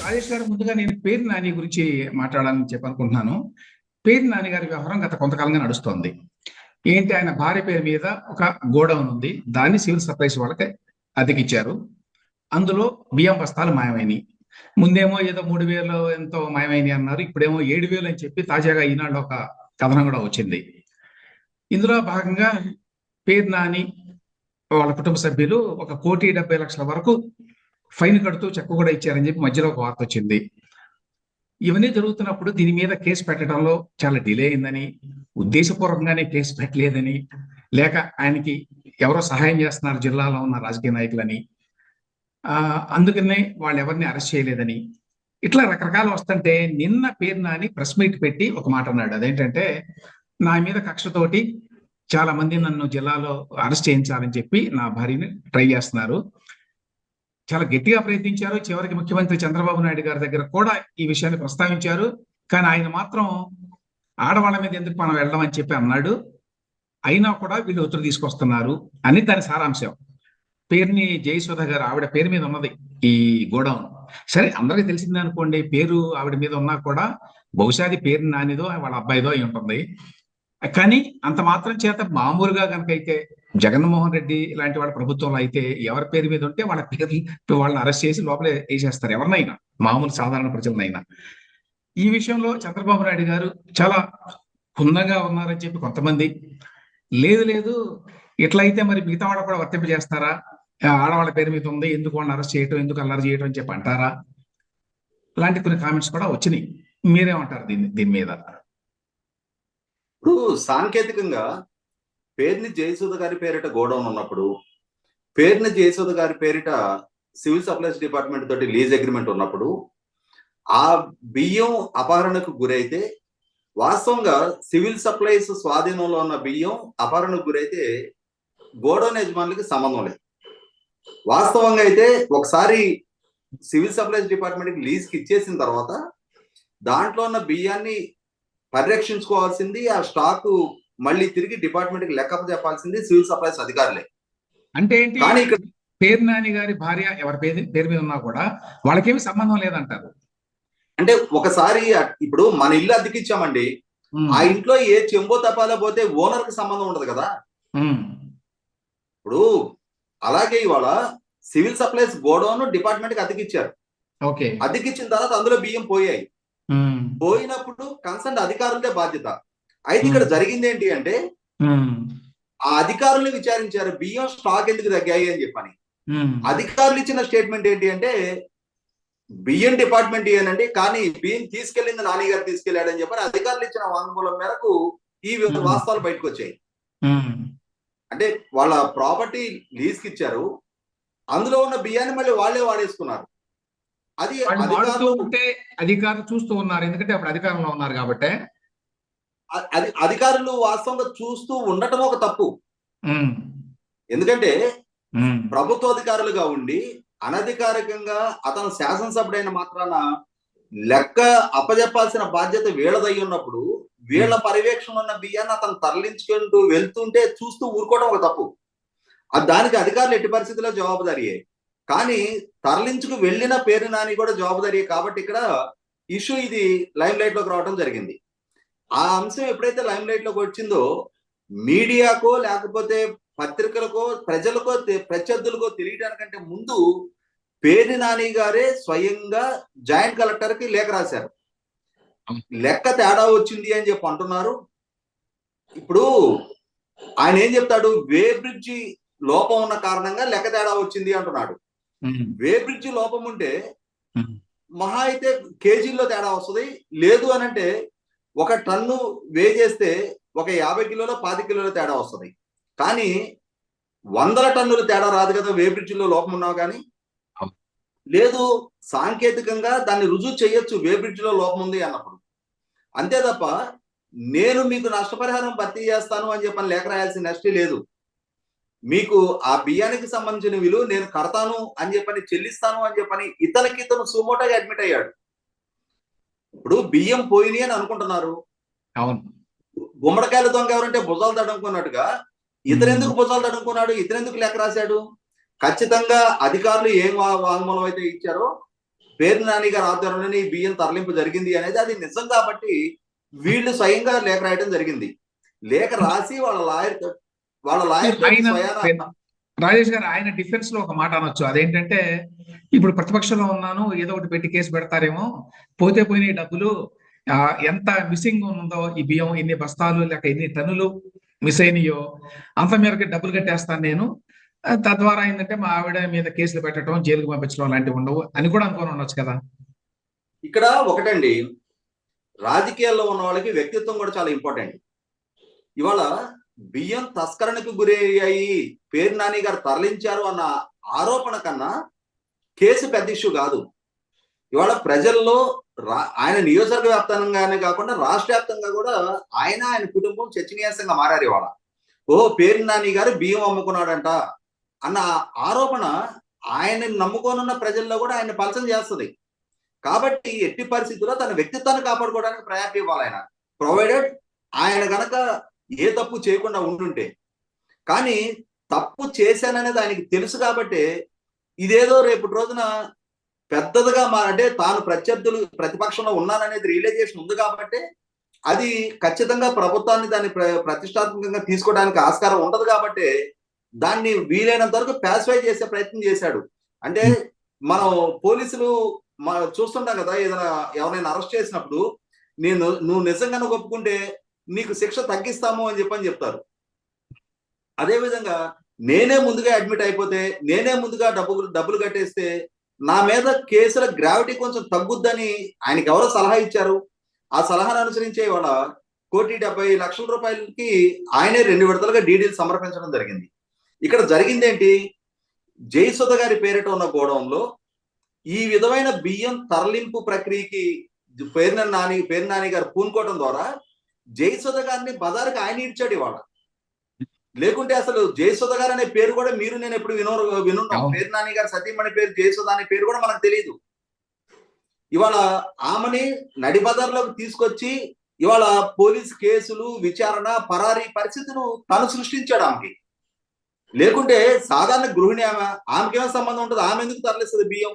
రాజేష్ గారు, ముందుగా నేను పేరు నాని గురించి మాట్లాడాలని చెప్పనుకుంటున్నాను. పేరు నాని గారి వ్యవహారం గత కొంతకాలంగా నడుస్తోంది. ఏంటి, ఆయన భార్య పేరు మీద ఒక గోడౌన్ ఉంది. దాన్ని సివిల్ సప్లైస్ వాళ్ళకి అద్దెకిచ్చారు. అందులో బియ్యం బస్తాలు మాయమైనయి. ముందేమో ఏదో 3,000 ఎంతో మాయమైనయి అన్నారు. ఇప్పుడేమో 7,000 అని చెప్పి తాజాగా ఈనాడులో ఒక కథనం కూడా వచ్చింది. ఇందులో భాగంగా పేరు నాని వాళ్ళ కుటుంబ సభ్యులు 1,70,00,000 వరకు ఫైన్ కడుతూ చెక్ కూడా ఇచ్చారని చెప్పి మధ్యలో ఒక వార్త వచ్చింది. ఇవన్నీ జరుగుతున్నప్పుడు దీని మీద కేసు పెట్టడంలో చాలా డిలే అయిందని, ఉద్దేశపూర్వకంగానే కేసు పెట్టలేదని, లేక ఆయనకి ఎవరో సహాయం చేస్తున్నారు జిల్లాలో ఉన్న రాజకీయ నాయకులని, అందుకనే వాళ్ళు ఎవరిని అరెస్ట్ చేయలేదని, ఇట్లా రకరకాలు వస్తుంటే నిన్న పేరు నాని ప్రెస్ మీట్ పెట్టి ఒక మాట అన్నాడు. అదేంటంటే, నా మీద కక్షతోటి చాలా మంది నన్ను జిల్లాలో అరెస్ట్ చేయించాలని చెప్పి నా భార్యని ట్రై చేస్తున్నారు. చాలా గట్టిగా ప్రయత్నించారు. చివరికి ముఖ్యమంత్రి చంద్రబాబు నాయుడు గారి దగ్గర కూడా ఈ విషయాన్ని ప్రస్తావించారు. కానీ ఆయన మాత్రం ఆడవాళ్ళ మీద ఎందుకు మనం వెళ్ళడం అని చెప్పి అన్నాడు. అయినా కూడా వీళ్ళు ఒత్తిడి తీసుకొస్తున్నారు అని దాని సారాంశం. పేరుని జయసుధ గారు ఆవిడ పేరు మీద ఉన్నది ఈ గోడౌన్. సరే, అందరికీ తెలిసిందే అనుకోండి. పేరు ఆవిడ మీద ఉన్నా కూడా బహుశా అది పేరు నానిదో వాళ్ళ అబ్బాయిదో అయి ఉంటుంది. కానీ అంత మాత్రం చేత మామూలుగా కనుకైతే జగన్మోహన్ రెడ్డి లాంటి వాళ్ళ ప్రభుత్వంలో అయితే ఎవరి పేరు మీద ఉంటే వాళ్ళ పేరు వాళ్ళని అరెస్ట్ చేసి లోపలే వేసేస్తారు, ఎవరినైనా, మామూలు సాధారణ ప్రజలనైనా. ఈ విషయంలో చంద్రబాబు నాయుడు గారు చాలా హుందంగా ఉన్నారని చెప్పి కొంతమంది, లేదు లేదు ఇట్లయితే మరి మిగతా వాళ్ళు కూడా వర్తింపజేస్తారా, ఆడవాళ్ళ పేరు మీద ఉంది ఎందుకు వాళ్ళని అరెస్ట్ చేయటం, ఎందుకు అల్లరి చేయటం అని చెప్పి అంటారా, ఇలాంటి కొన్ని కామెంట్స్ కూడా వచ్చినాయి. మీరేమంటారు దీని మీద? ఇప్పుడు సాంకేతికంగా పేరుని జయసుధ గారి పేరిట గోడౌన్ ఉన్నప్పుడు, పేరుని జయసుధ గారి పేరిట సివిల్ సప్లైస్ డిపార్ట్మెంట్ తోటి లీజ్ అగ్రిమెంట్ ఉన్నప్పుడు, ఆ బియ్యం అపహరణకు గురైతే, వాస్తవంగా సివిల్ సప్లైస్ స్వాధీనంలో ఉన్న బియ్యం అపహరణకు గురైతే గోడౌన్ యజమానులకి సంబంధం లేదు. వాస్తవంగా అయితే ఒకసారి సివిల్ సప్లైస్ డిపార్ట్మెంట్కి లీజ్కి ఇచ్చేసిన తర్వాత దాంట్లో ఉన్న బియ్యాన్ని పరిరక్షించుకోవాల్సింది, ఆ స్టాక్ మళ్ళీ తిరిగి డిపార్ట్మెంట్ కి లెక్క చెప్పాల్సింది సివిల్ సప్లైస్ అధికారులే. అంటే ఏంటి, కానీ ఇక్కడ పేరు నాని గారి భార్య ఎవరి పేరు మీద ఉన్నా కూడా వాళ్ళకేమి సంబంధం లేదంటారు. అంటే ఒకసారి ఇప్పుడు మన ఇల్లు అద్దెకిచ్చామండి, ఆ ఇంట్లో ఏ చెంబో తపాలో పోతే ఓనర్ కి సంబంధం ఉండదు కదా. ఇప్పుడు అలాగే ఇవాళ సివిల్ సప్లైస్ గోడౌన్ డిపార్ట్మెంట్ కి అద్దెకిచ్చారు. అద్దెకిచ్చిన తర్వాత అందులో బియ్యం పోయాయి. పోయినప్పుడు కన్సర్న్ అధికారులదే బాధ్యత. అయితే ఇక్కడ జరిగింది ఏంటి అంటే, ఆ అధికారులు విచారించారు బియ్యం స్టాక్ ఎందుకు తగ్గాయి అని చెప్పని. అధికారులు ఇచ్చిన స్టేట్మెంట్ ఏంటి అంటే, బియ్యం డిపార్ట్మెంట్ ఏనండి, కానీ బియ్యం తీసుకెళ్లింది నాని గారు తీసుకెళ్లాడని చెప్పని అధికారులు ఇచ్చిన వాంగ్మూలం మేరకు ఈ వాస్తవాలు బయటకు వచ్చాయి. అంటే వాళ్ళ ప్రాపర్టీ లీజ్కి ఇచ్చారు, అందులో ఉన్న బియ్యాన్ని మళ్ళీ వాళ్ళే వాడేసుకున్నారు. అది అధికారులు చూస్తూ ఉన్నారు, ఎందుకంటే అప్పుడు అధికారంలో ఉన్నారు కాబట్టి. అధికారులు వాస్తవంగా చూస్తూ ఉండటం ఒక తప్పు. ఎందుకంటే ప్రభుత్వ అధికారులుగా ఉండి అనధికారికంగా అతను శాసనసభ్యుడైన మాత్రాన లెక్క అప్పజెప్పాల్సిన బాధ్యత వీళ్ళదై ఉన్నప్పుడు, వీళ్ళ పర్యవేక్షణ ఉన్న బియ్యాన్ని అతను తరలించుకుంటూ వెళ్తుంటే చూస్తూ ఊరుకోవడం ఒక తప్పు. దానికి అధికారులు ఎట్టి పరిస్థితుల్లో జవాబుదారియే. కానీ తరలించుకు వెళ్ళిన పేరు నాని కూడా జవాబుదారియే. కాబట్టి ఇక్కడ ఇష్యూ ఇది లైమ్ లైట్ లోకి రావడం జరిగింది. ఆ అంశం ఎప్పుడైతే లైమ్ లైట్ లోకి వచ్చిందో, మీడియాకో లేకపోతే పత్రికలకో ప్రజలకో ప్రత్యర్థులకో తెలియడానికంటే ముందు పేరు నాని గారే స్వయంగా జాయింట్ కలెక్టర్ కి లేఖ రాశారు. లెక్క తేడా వచ్చింది అని చెప్పి అంటున్నారు. ఇప్పుడు ఆయన ఏం చెప్తాడు, వే బ్రిడ్జి లోపం ఉన్న కారణంగా లెక్క తేడా వచ్చింది అంటున్నాడు. వే బ్రిడ్జి లోపం ఉంటే మహా అయితే కేజీల్లో తేడా వస్తుంది, లేదు అని అంటే 1 టన్ను వే చేస్తే ఒక 50 కిలోల 10 కిలోల తేడా వస్తుంది. కానీ 100 టన్నుల తేడా రాదు కదా వే బ్రిడ్జిలో లోపం ఉన్నావు. కానీ లేదు, సాంకేతికంగా దాన్ని రుజువు చేయొచ్చు వే బ్రిడ్జిలో లోపం ఉంది అన్నప్పుడు. అంతే తప్ప నేను మీకు నష్టపరిహారం భర్తీ చేస్తాను అని చెప్పని లేఖ రాయాల్సిన నెస్టీ లేదు. మీకు ఆ బియ్యానికి సంబంధించిన విలువ నేను కడతాను అని చెప్పని, చెల్లిస్తాను అని చెప్పని ఇతను సుమోటోగా అడ్మిట్ అయ్యాడు. ఇప్పుడు బియ్యం పోయినాయి అని అనుకుంటున్నారు. అవును, గుమ్మడికాయల దొంగ ఎవరంటే భుజాలు తడుముకున్నట్టుగా ఇతరెందుకు భుజాలు తడుముకున్నాడు, ఇతరెందుకు లెక్క రాశాడు? ఖచ్చితంగా అధికారులు ఏం వాంగ్మూలం అయితే ఇచ్చారో పేరు నాని గారి ఆధ్వర్యంలోనే ఈ బియ్యం తరలింపు జరిగింది అనేది అది నిజం కాబట్టి వీళ్ళు స్వయంగా లేఖ రాయడం జరిగింది. లేఖ రాసి వాళ్ళ లాయర్ ఆయన స్వయాన రాజేష్ గారు ఆయన డిఫెన్స్ లో ఒక మాట అనొచ్చు. అదేంటంటే ఇప్పుడు ప్రతిపక్షంలో ఉన్నాను, ఏదో ఒకటి పెట్టి కేసు పెడతారేమో, పోతే పోయిన డబ్బులు ఎంత మిస్సింగ్ ఉందో ఈ బియ్యం, ఎన్ని బస్తాలు లేక ఎన్ని టన్నులు మిస్ అయినాయో అంత మేరకు డబ్బులు కట్టేస్తాను నేను, తద్వారా ఏంటంటే మా ఆవిడ మీద కేసులు పెట్టడం, జైలుకు పంపించడం లాంటివి ఉండవు అని కూడా అనుకొని ఉండొచ్చు కదా. ఇక్కడ ఒకటండి, రాజకీయాల్లో ఉన్న వాళ్ళకి వ్యక్తిత్వం కూడా చాలా ఇంపార్టెంట్. ఇవాళ బియ్యం తస్కరణకు గురి అయ్యాయి, పేరు నాని గారు తరలించారు అన్న ఆరోపణ కన్నా కేసు పెద్ద ఇష్యూ కాదు. ఇవాళ ప్రజల్లో ఆయన నియోజకవర్గ వ్యాప్తంగానే కాకుండా రాష్ట్ర వ్యాప్తంగా కూడా ఆయన కుటుంబం చర్చనీయాంశంగా మారారు. ఇవాళ పేరు నాని గారు బియ్యం అమ్ముకున్నాడంట అన్న ఆరోపణ ఆయన నమ్ముకోనున్న ప్రజల్లో కూడా ఆయన పలసం చేస్తుంది. కాబట్టి ఎట్టి పరిస్థితుల్లో తన వ్యక్తిత్వాన్ని కాపాడుకోవడానికి ప్రయారిటీ ఇవ్వాలి ఆయన, ప్రొవైడెడ్ ఆయన గనక ఏ తప్పు చేయకుండా ఉండుంటే. కానీ తప్పు చేశాననేది ఆయనకి తెలుసు కాబట్టి ఇదేదో రేపటి రోజున పెద్దదిగా అంటే తాను ప్రతిపక్షంలో ఉన్నాననేది రియలైజేషన్ ఉంది కాబట్టి అది ఖచ్చితంగా ప్రభుత్వాన్ని దాన్ని ప్రతిష్టాత్మకంగా తీసుకోవడానికి ఆస్కారం ఉండదు కాబట్టి దాన్ని వీలైనంత వరకు ప్యాసిఫై చేసే ప్రయత్నం చేశాడు. అంటే మనం పోలీసులు చూస్తుంటాం కదా, ఏదైనా ఎవరైనా అరెస్ట్ చేసినప్పుడు నువ్వు నిజంగానే ఒప్పుకుంటే నీకు శిక్ష తగ్గిస్తాము అని చెప్తారు. అదేవిధంగా నేనే ముందుగా అడ్మిట్ అయిపోతే, నేనే ముందుగా డబ్బులు కట్టేస్తే నా మీద కేసుల గ్రావిటీ కొంచెం తగ్గుద్దని ఆయనకి ఎవరో సలహా ఇచ్చారు. ఆ సలహాను అనుసరించే వాళ్ళ 1,70,00,000 రూపాయలకి ఆయనే 2 విడతలుగా డీడీలు సమర్పించడం జరిగింది. ఇక్కడ జరిగిందేంటి, జయసుధ గారి పేరిట ఉన్న గోడౌన్లో ఈ విధమైన బియ్యం తరలింపు ప్రక్రియకి పేరు నాని గారు పూనుకోవడం ద్వారా జయసుధ గారిని బజారుకి ఆయన ఇచ్చాడు. ఇవాళ లేకుంటే అసలు జయసుధ గారు అనే పేరు కూడా నేను ఎప్పుడు వినున్నాం. పేరు నాని గారు సతీమణి పేరు జయసుధ అనే పేరు కూడా మనకు తెలియదు. ఇవాళ ఆమెని నడి బజార్లోకి తీసుకొచ్చి ఇవాళ పోలీస్ కేసులు, విచారణ, పరారీ పరిస్థితులు తను సృష్టించాడు ఆమెకి. లేకుంటే సాధారణ గృహిణి ఆమెకేమో సంబంధం ఉంటుంది, ఆమె ఎందుకు తరలిస్తుంది బియ్యం?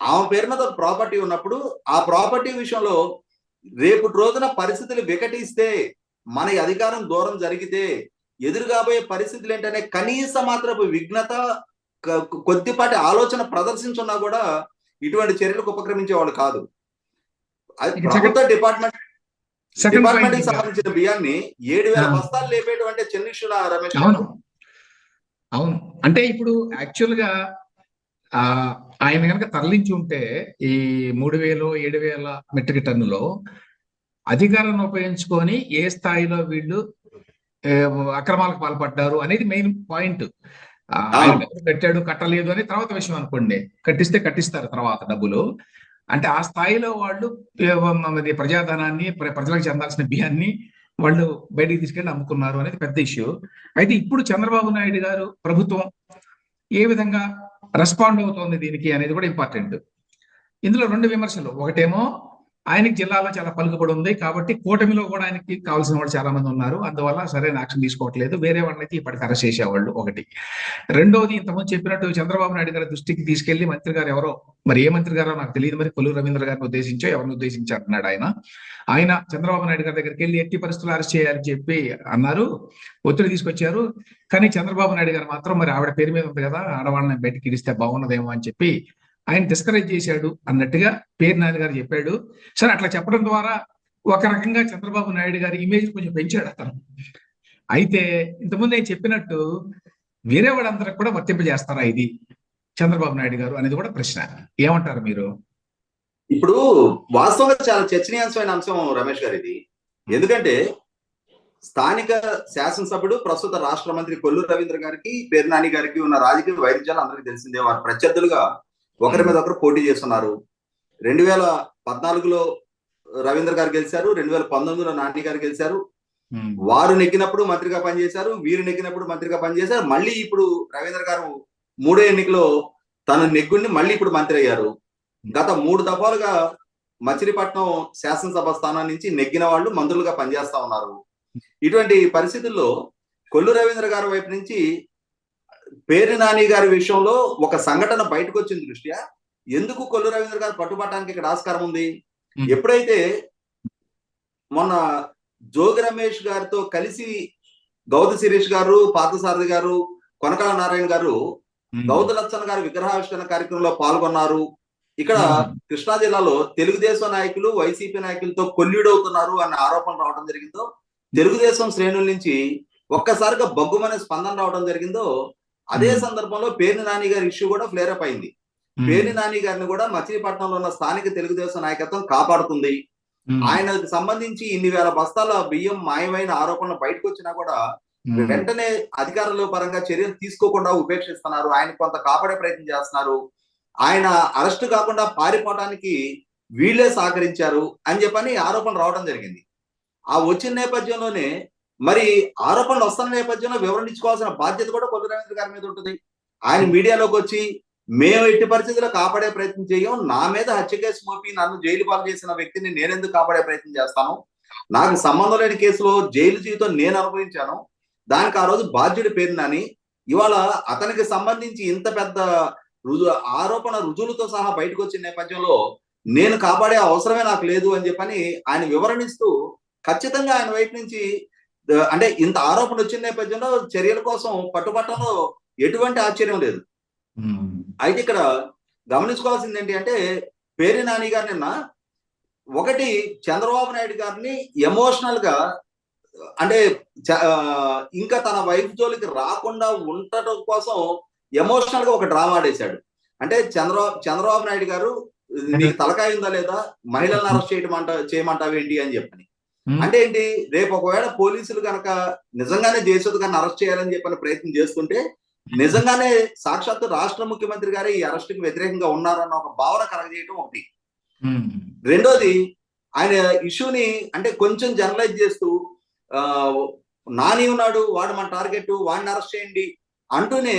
ఆమె పేరు మీద ప్రాపర్టీ ఉన్నప్పుడు ఆ ప్రాపర్టీ విషయంలో రేపు రోజున పరిస్థితులు వికటిస్తే, మన అధికారం దూరం జరిగితే ఎదురుగాబోయే పరిస్థితులు ఏంటనే కనీస మాత్రపు విఘ్నత, కొద్దిపాటి ఆలోచన ప్రదర్శించున్నా కూడా ఇటువంటి చర్యలకు ఉపక్రమించేవాళ్ళు కాదు. ప్రభుత్వ డిపార్ట్మెంట్ కి సంబంధించిన బియ్యాన్ని 7,000 బస్తాలు లేపేటువంటి చిన్న ఇష్యూ రమేష్. అవును, అంటే ఇప్పుడు యాక్చువల్ గా ఆయన కనుక తరలించి ఉంటే ఈ 3,000, 7,000 మెట్రిక్ టన్నులో అధికారాన్ని ఉపయోగించుకొని ఏ స్థాయిలో వీళ్ళు అక్రమాలకు పాల్పడ్డారు అనేది మెయిన్ పాయింట్. కట్టాడు కట్టలేదు అని తర్వాత విషయం అనుకోండి, కట్టిస్తారు తర్వాత డబ్బులు. అంటే ఆ స్థాయిలో వాళ్ళు ప్రజాధనాన్ని, ప్రజలకు చెందాల్సిన బియ్యాన్ని వాళ్ళు బయటికి తీసుకెళ్లి అమ్ముకున్నారు అనేది పెద్ద ఇష్యూ. అయితే ఇప్పుడు చంద్రబాబు నాయుడు గారు ప్రభుత్వం ఏ విధంగా రెస్పాండ్ అవుతోంది దీనికి అనేది కూడా ఇంపార్టెంట్. ఇందులో 2 విమర్శలు. ఒకటేమో ఆయనకి జిల్లాలో చాలా పలుకుబడి ఉంది కాబట్టి కూటమిలో కూడా ఆయనకి కావాల్సిన వాళ్ళు చాలా మంది ఉన్నారు, అందువల్ల సరైన యాక్షన్ తీసుకోవట్లేదు, వేరే వాళ్ళనైతే ఇప్పటికి అరెస్ట్ చేసేవాళ్ళు ఒకటి. రెండోది, ఇంతకుముందు చెప్పినట్టు చంద్రబాబు నాయుడు గారి దృష్టికి తీసుకెళ్లి మంత్రి గారు ఎవరో, మరి ఏ మంత్రి గారో నాకు తెలియదు, మరి కొల్లు రవీంద్ర గారిని ఉద్దేశించో ఎవరిని ఉద్దేశించి అంటున్నాడు ఆయన చంద్రబాబు నాయుడు గారి దగ్గరికి వెళ్ళి ఎట్టి పరిస్థితులు అరెస్ట్ చేయాలని చెప్పి అన్నారు, ఒత్తిడి తీసుకొచ్చారు. కానీ చంద్రబాబు నాయుడు గారు మాత్రం మరి ఆవిడ పేరు మీద ఉంది కదా, ఆడవాళ్ళని బయటకి ఇడిస్తే బాగున్నదేమో అని చెప్పి ఆయన డిస్కరేజ్ చేశాడు అన్నట్టుగా పేరు నాని గారు చెప్పాడు. సరే, అట్లా చెప్పడం ద్వారా ఒక రకంగా చంద్రబాబు నాయుడు గారి ఇమేజ్ కొంచెం పెంచాడు అతను. అయితే ఇంతకుముందు నేను చెప్పినట్టు వేరే వాళ్ళందరికి కూడా వర్తింపజేస్తారా ఇది చంద్రబాబు నాయుడు గారు అనేది కూడా ప్రశ్న. ఏమంటారు మీరు? ఇప్పుడు వాస్తవంగా చాలా చర్చనీయాంశమైన అంశం రమేష్ గారు ఇది. ఎందుకంటే స్థానిక శాసనసభ్యుడు, ప్రస్తుత రాష్ట్ర మంత్రి కొల్లు రవీంద్ర గారికి, పేరు నాని గారికి ఉన్న రాజకీయ వైరుధ్యాలు అందరికీ తెలిసిందే. వారు ప్రత్యర్థులుగా ఒకరి మీద ఒకరు పోటీ చేస్తున్నారు. 2014లో రవీంద్ర గారు గెలిచారు, 2019లో నాని గారు గెలిచారు. వారు నెగ్గినప్పుడు మంత్రిగా పనిచేశారు, వీరు నెగ్గినప్పుడు మంత్రిగా పనిచేశారు. మళ్ళీ ఇప్పుడు రవీంద్ర గారు 3వ ఎన్నికలో తన నెగ్గుండి మళ్ళీ ఇప్పుడు మంత్రి అయ్యారు. గత 3 దఫాలుగా మచిలీపట్నం శాసనసభ స్థానం నుంచి నెగ్గిన వాళ్ళు మంత్రులుగా పనిచేస్తా ఉన్నారు. ఇటువంటి పరిస్థితుల్లో కొల్లు రవీంద్ర గారి వైపు నుంచి పేరు నాని గారి విషయంలో ఒక సంఘటన బయటకు వచ్చిన దృష్ట్యా ఎందుకు కొల్లు రవీంద్ర గారు పట్టుబట్టడానికి ఇక్కడ ఆస్కారం ఉంది? ఉమ్, ఎప్పుడైతే మొన్న జోగి రమేష్ గారితో కలిసి గౌతు శిరీష్ గారు, పార్థసారథి గారు, కొనకాల నారాయణ గారు గౌతు లచ్చన్న గారి విగ్రహావిష్కరణ కార్యక్రమంలో పాల్గొన్నారు. ఇక్కడ కృష్ణా జిల్లాలో తెలుగుదేశం నాయకులు వైసీపీ నాయకులతో కొల్లుడవుతున్నారు అన్న ఆరోపణలు రావడం జరిగిందో, తెలుగుదేశం శ్రేణుల నుంచి ఒక్కసారిగా బగ్గుమనే స్పందన రావడం జరిగిందో, అదే సందర్భంలో పేర్ని నాని గారి ఇష్యూ కూడా ఫ్లేరప్ అయింది. పేర్ని నాని గారిని కూడా మచిలీపట్నంలో ఉన్న స్థానిక తెలుగుదేశం నాయకత్వం కాపాడుతుంది. ఆయనకు సంబంధించి ఇన్ని వేల బస్తాల బియ్యం మాయమైన ఆరోపణలు బయటకు వచ్చినా కూడా వెంటనే అధికారుల పరంగా చర్యలు తీసుకోకుండా ఉపేక్షిస్తున్నారు. ఆయన కొంత కాపాడే ప్రయత్నం చేస్తున్నారు. ఆయన అరెస్ట్ కాకుండా పారిపోవడానికి వీళ్ళే సహకరించారు అని చెప్పని ఆరోపణలు రావడం జరిగింది. ఆ వచ్చిన నేపథ్యంలోనే మరి ఆరోపణలు వస్తున్న నేపథ్యంలో వివరణ ఇచ్చుకోవాల్సిన బాధ్యత కూడా కొల్లు రవీంద్ర గారి మీద ఉంటుంది. ఆయన మీడియాలోకి వచ్చి మేము ఎట్టి పరిస్థితుల్లో కాపాడే ప్రయత్నం చేయం, నా మీద హత్య కేసు మోపి నన్ను జైలు పాలు చేసిన వ్యక్తిని నేనెందుకు కాపాడే ప్రయత్నం చేస్తాను, నాకు సంబంధం లేని కేసులో జైలు జీవితం నేను అనుభవించాను, దానికి ఆ రోజు బాధ్యుడి పేరు నాని, ఇవాళ అతనికి సంబంధించి ఇంత పెద్ద ఆరోపణ రుజువులతో సహా బయటకు వచ్చిన నేపథ్యంలో నేను కాపాడే అవసరమే నాకు లేదు అని చెప్పని ఆయన వివరణిస్తూ ఖచ్చితంగా ఆయన వైపు నుంచి అంటే ఇంత ఆరోపణ వచ్చిన నేపథ్యంలో చర్యల కోసం పట్టుబట్టడంలో ఎటువంటి ఆశ్చర్యం లేదు. అయితే ఇక్కడ గమనించుకోవాల్సింది ఏంటి అంటే, పేర్ని నాని గారు నిన్న ఒకటి చంద్రబాబు నాయుడు గారిని ఎమోషనల్ గా అంటే ఇంకా తన వైఫ్ జోలికి రాకుండా ఉండటం కోసం ఎమోషనల్ గా ఒక డ్రామా ఆడేశాడు. అంటే చంద్రబాబు నాయుడు గారు నీకు తలకాయ ఉందా లేదా, మహిళలను అరెస్ట్ చేయమంటావేంటి అని చెప్పని. అంటే ఏంటి, రేపు ఒకవేళ పోలీసులు కనుక నిజంగానే జయసుధ గారిని అరెస్ట్ చేయాలని చెప్పని ప్రయత్నం చేస్తుంటే నిజంగానే సాక్షాత్తు రాష్ట్ర ముఖ్యమంత్రి గారు ఈ అరెస్ట్ కి వ్యతిరేకంగా ఉన్నారన్న ఒక భావన కలగజేయటం ఒకటి. రెండోది, ఆయన ఇష్యూని అంటే కొంచెం జనరలైజ్ చేస్తూ నాని ఉన్నాడు, వాడు మన టార్గెట్, వాడిని అరెస్ట్ చేయండి అంటూనే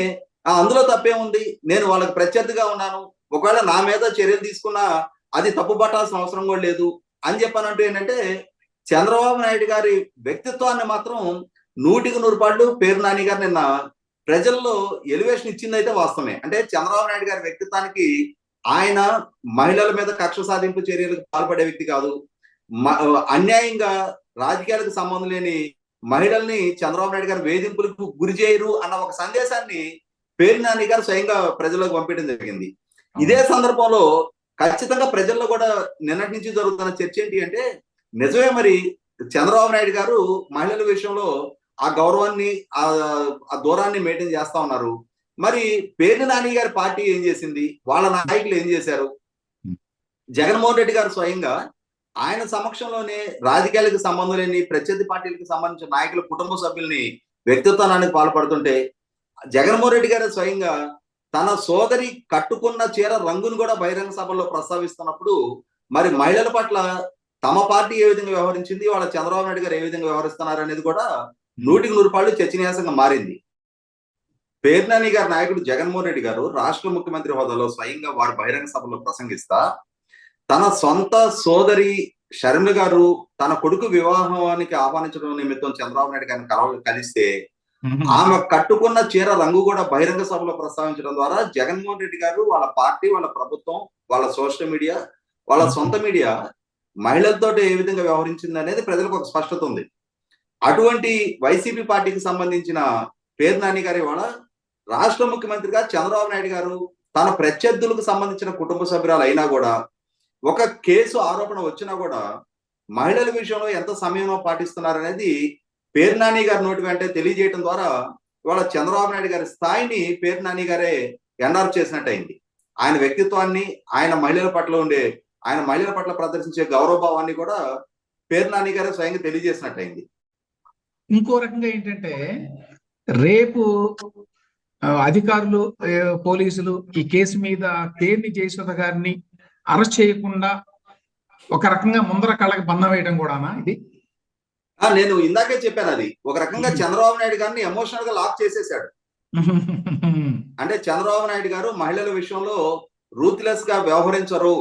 అందులో తప్పేముంది, నేను వాళ్ళకి ప్రత్యర్థిగా ఉన్నాను, ఒకవేళ నా మీద చర్యలు తీసుకున్నా అది తప్పు పట్టాల్సిన అవసరం కూడా లేదు అని చెప్పానంటూ ఏంటంటే, చంద్రబాబు నాయుడు గారి వ్యక్తిత్వాన్ని మాత్రం 100% పేర్ని నాని గారు నిన్న ప్రజల్లో ఎలివేషన్ ఇచ్చిందైతే వాస్తవమే. అంటే చంద్రబాబు నాయుడు గారి వ్యక్తిత్వానికి ఆయన మహిళల మీద కక్ష సాధింపు చర్యలకు పాల్పడే వ్యక్తి కాదు, అన్యాయంగా రాజకీయాలకు సంబంధం లేని మహిళల్ని చంద్రబాబు నాయుడు గారు వేధింపులకు గురి చేయరు అన్న ఒక సందేశాన్ని పేర్ని నాని గారు స్వయంగా ప్రజలకు పంపించడం జరిగింది. ఇదే సందర్భంలో ఖచ్చితంగా ప్రజల్లో కూడా నిన్నటి నుంచి జరుగుతున్న చర్చ ఏంటి అంటే, నిజమే మరి చంద్రబాబు నాయుడు గారు మహిళల విషయంలో ఆ గౌరవాన్ని ఆ దూరాన్ని మెయింటైన్ చేస్తా ఉన్నారు. మరి పేర్ని నాని గారి పార్టీ ఏం చేసింది, వాళ్ళ నాయకులు ఏం చేశారు? జగన్మోహన్ రెడ్డి గారు స్వయంగా ఆయన సమక్షంలోనే రాజకీయాలకు సంబంధం లేని ప్రత్యర్థి పార్టీలకు సంబంధించిన నాయకుల కుటుంబ సభ్యుల్ని వ్యక్తిత్వానికి పాల్పడుతుంటే, జగన్మోహన్ రెడ్డి గారు స్వయంగా తన సోదరి కట్టుకున్న చీర రంగును కూడా బహిరంగ సభల్లో ప్రస్తావిస్తున్నప్పుడు మరి మహిళల పట్ల తమ పార్టీ ఏ విధంగా వ్యవహరించింది, వాళ్ళ చంద్రబాబు నాయుడు గారు ఏ విధంగా వ్యవహరిస్తున్నారు అనేది కూడా 100% చర్చనీయాంశంగా మారింది. పేర్ని నాని గారి నాయకుడు జగన్మోహన్ రెడ్డి గారు రాష్ట్ర ముఖ్యమంత్రి హోదాలో స్వయంగా వారు బహిరంగ సభలో ప్రసంగిస్తా, తన సొంత సోదరి షర్మిల గారు తన కొడుకు వివాహానికి ఆహ్వానించడం నిమిత్తం చంద్రబాబు నాయుడు గారిని కలిస్తే ఆమె కట్టుకున్న చీర రంగు కూడా బహిరంగ సభలో ప్రస్తావించడం ద్వారా జగన్మోహన్ రెడ్డి గారు, వాళ్ళ పార్టీ, వాళ్ళ ప్రభుత్వం, వాళ్ళ సోషల్ మీడియా, వాళ్ళ సొంత మీడియా మహిళలతో ఏ విధంగా వ్యవహరించింది అనేది ప్రజలకు ఒక స్పష్టత ఉంది. అటువంటి వైసీపీ పార్టీకి సంబంధించిన పేర్ని నాని గారు ఇవాళ రాష్ట్ర ముఖ్యమంత్రిగా చంద్రబాబు నాయుడు గారు తన ప్రత్యర్థులకు సంబంధించిన కుటుంబ సభ్యురాలు అయినా కూడా, ఒక కేసు ఆరోపణ వచ్చినా కూడా మహిళల విషయంలో ఎంత సమయం పాటిస్తున్నారు అనేది పేర్ని నాని గారి నోటి వెంటే తెలియజేయడం ద్వారా ఇవాళ చంద్రబాబు నాయుడు గారి స్థాయిని పేర్ని నాని గారే ఎండార్ప్ చేసినట్టు అయింది. ఆయన వ్యక్తిత్వాన్ని, ఆయన మహిళల పట్ల ప్రదర్శించే గౌరవభావాన్ని కూడా పేర్ని నాని గారే స్వయంగా తెలియజేసినట్టు అయింది. ఇంకో రకంగా ఏంటంటే, రేపు అధికారులు, పోలీసులు ఈ కేసు మీద పేర్ని జయసుధ గారిని అరెస్ట్ చేయకుండా ఒక రకంగా ముందర కళ్ళకి బంధం వేయడం కూడానా ఇది? నేను ఇందాకే చెప్పాను, అది ఒక రకంగా చంద్రబాబు నాయుడు గారిని ఎమోషనల్ గా లాక్ చేసేసాడు. అంటే చంద్రబాబు నాయుడు గారు మహిళల విషయంలో రూత్లెస్ గా వ్యవహరించరు,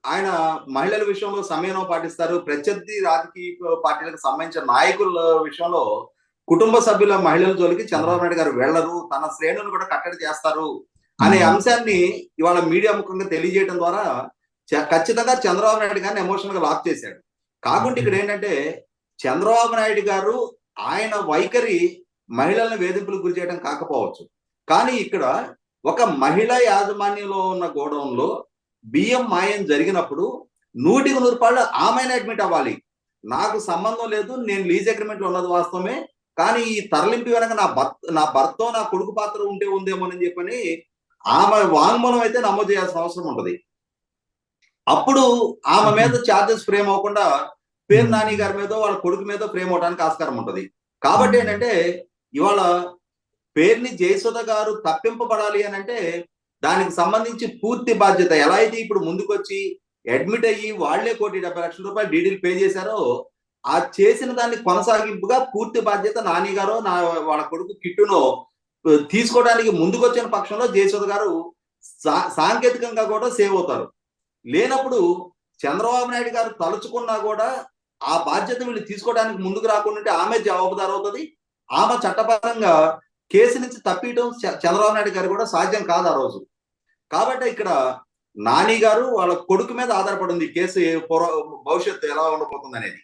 ఆయన మహిళల విషయంలో సమయం పాటిస్తారు, ప్రత్యర్థి రాజకీయ పార్టీలకు సంబంధించిన నాయకుల విషయంలో కుటుంబ సభ్యుల మహిళల జోలికి చంద్రబాబు నాయుడు గారు వెళ్లరు, తన శ్రేణులను కూడా కట్టడి చేస్తారు అనే అంశాన్ని ఇవాళ మీడియా ముఖంగా తెలియజేయడం ద్వారా ఖచ్చితంగా చంద్రబాబు నాయుడు గారిని ఎమోషనల్ గా లాక్ చేశాడు. కాకుండా ఇక్కడ ఏంటంటే చంద్రబాబు నాయుడు గారు ఆయన వైఖరి మహిళలను వేధింపులకు గురి చేయడం కాకపోవచ్చు, కానీ ఇక్కడ ఒక మహిళా యాజమాన్యంలో ఉన్న గోడౌన్లో బియ్యం మాయం జరిగినప్పుడు 100% ఆమెనే అడ్మిట్ అవ్వాలి. నాకు సంబంధం లేదు, నేను లీజ్ అగ్రిమెంట్ లో ఉన్నది వాస్తవమే, కానీ ఈ తరలింపు వెనక నా భర్త నా కొడుకు పాత్ర ఉందేమోనని చెప్పని ఆమె వాంగ్మూలం అయితే నమోదు చేయాల్సిన అవసరం ఉంటది. అప్పుడు ఆమె మీద ఛార్జెస్ ఫ్రేమ్ అవ్వకుండా పేరు నాని గారి మీద వాళ్ళ కొడుకు మీద ఫ్రేమ్ అవడానికి ఆస్కారం ఉంటది. కాబట్టి ఏంటంటే ఇవాళ పేరుని జయసుధ గారు తప్పింపబడాలి అని అంటే దానికి సంబంధించి పూర్తి బాధ్యత ఎలా అయితే ఇప్పుడు ముందుకొచ్చి అడ్మిట్ అయ్యి వాళ్లే ₹1,70,00,000 డీడీలు పే చేశారో ఆ చేసిన దాన్ని కొనసాగింపుగా పూర్తి బాధ్యత నాని గారు వాళ్ళ కొడుకు కిట్టును తీసుకోవడానికి ముందుకొచ్చిన పక్షంలో జయసుధ గారు సాంకేతికంగా కూడా సేవ్ అవుతారు. లేనప్పుడు చంద్రబాబు నాయుడు గారు తలుచుకున్నా కూడా ఆ బాధ్యత వీళ్ళు తీసుకోవడానికి ముందుకు రాకుండా ఆమె జవాబుదారు అవుతుంది. ఆమె చట్టపరంగా కేసు నుంచి తప్పియటం చంద్రబాబు నాయుడు గారు కూడా సాధ్యం కాదు ఆ రోజు. కాబట్టి ఇక్కడ నాని గారు వాళ్ళ కొడుకు మీద ఆధారపడింది కేసు భవిష్యత్తు ఎలా ఉండబోతుంది అనేది.